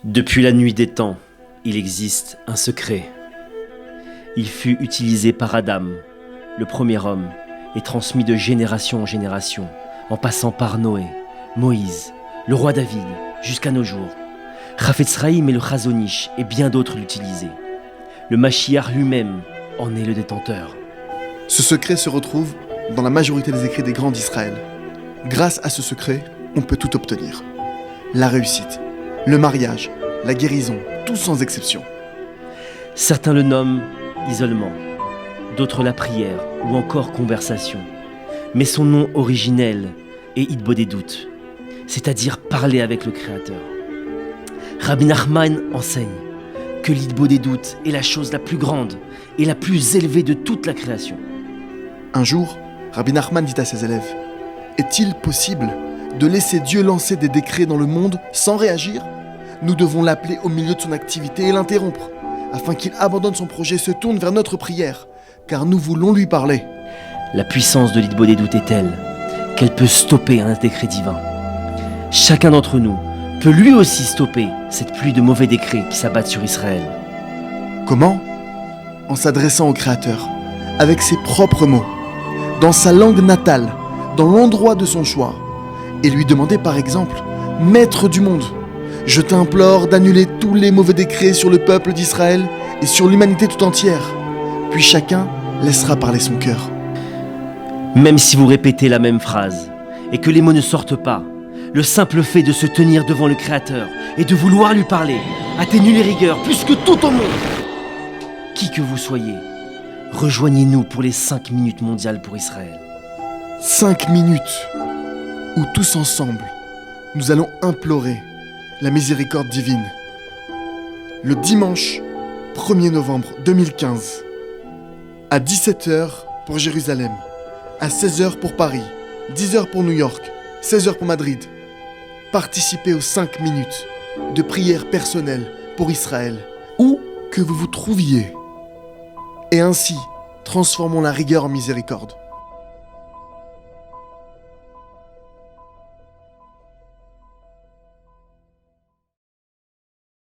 Depuis la nuit des temps, il existe un secret. Il fut utilisé par Adam, le premier homme, et transmis de génération en génération, en passant par Noé, Moïse, le roi David, jusqu'à nos jours. Chafetz Chaim et le Chazon Ish et bien d'autres l'utilisaient. Le Mashiach lui-même en est le détenteur. Ce secret se retrouve dans la majorité des écrits des grands d'Israël. Grâce à ce secret, on peut tout obtenir. La réussite, le mariage, la guérison, tout sans exception. Certains le nomment isolement, d'autres la prière ou encore conversation. Mais son nom originel est Hitbodedut, c'est-à-dire parler avec le Créateur. Rabbi Nachman enseigne que l'Hitbodedut est la chose la plus grande et la plus élevée de toute la création. Un jour, Rabbi Nachman dit à ses élèves : est-il possible de laisser Dieu lancer des décrets dans le monde sans réagir ? Nous devons l'appeler au milieu de son activité et l'interrompre, afin qu'il abandonne son projet et se tourne vers notre prière, car nous voulons lui parler. La puissance de l'Hitbodedut est telle qu'elle peut stopper un décret divin. Chacun d'entre nous peut lui aussi stopper cette pluie de mauvais décrets qui s'abattent sur Israël. Comment ? En s'adressant au Créateur, avec ses propres mots, dans sa langue natale, dans l'endroit de son choix, et lui demander par exemple : Maître du monde, je t'implore d'annuler tous les mauvais décrets sur le peuple d'Israël et sur l'humanité tout entière. Puis chacun laissera parler son cœur. Même si vous répétez la même phrase et que les mots ne sortent pas, le simple fait de se tenir devant le Créateur et de vouloir lui parler atténue les rigueurs plus que tout au monde. Qui que vous soyez, rejoignez-nous pour les 5 minutes mondiales pour Israël. 5 minutes où tous ensemble, nous allons implorer la miséricorde divine. Le dimanche 1er novembre 2015, à 17h pour Jérusalem, à 16h pour Paris, 10h pour New York, 16h pour Madrid. Participez aux 5 minutes de prière personnelle pour Israël, où que vous vous trouviez. Et ainsi, transformons la rigueur en miséricorde.